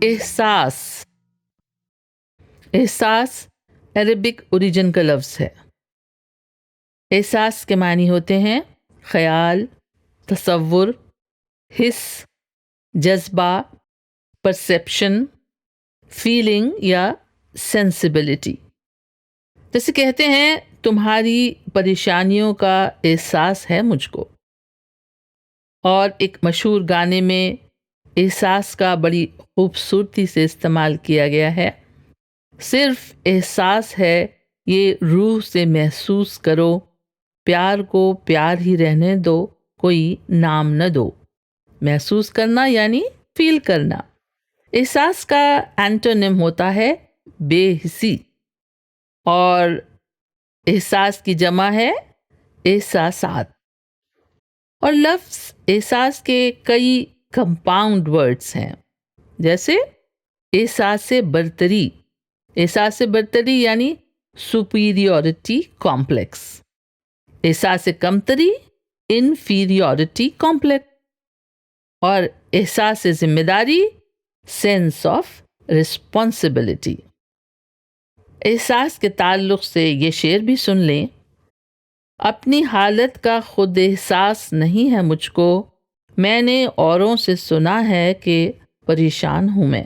احساس. احساس Arabic origin کا لفظ ہے. احساس کے معنی ہوتے ہیں خیال، تصور، حس، جذبہ، پرسیپشن، فیلنگ یا سینسیبلٹی. جیسے کہتے ہیں تمہاری پریشانیوں کا احساس ہے مجھ کو. اور ایک مشہور گانے میں احساس کا بڑی خوبصورتی سے استعمال کیا گیا ہے. صرف احساس ہے یہ روح سے محسوس کرو، پیار کو پیار ہی رہنے دو، کوئی نام نہ دو. محسوس کرنا یعنی فیل کرنا. احساس کا اینٹونیم ہوتا ہے بے حسی، اور احساس کی جمع ہے احساسات. اور لفظ احساس کے کئی کمپاؤنڈ ورڈز ہیں، جیسے احساس برتری. احساس برتری یعنی سپیریورٹی کمپلیکس. احساس کمتری انفیریورٹی کمپلیکس. اور احساس ذمہ داری سینس آف رسپانسبلٹی. احساس کے تعلق سے یہ شعر بھی سن لیں. اپنی حالت کا خود احساس نہیں ہے مجھ کو، میں نے اوروں سے سنا ہے کہ پریشان ہوں میں.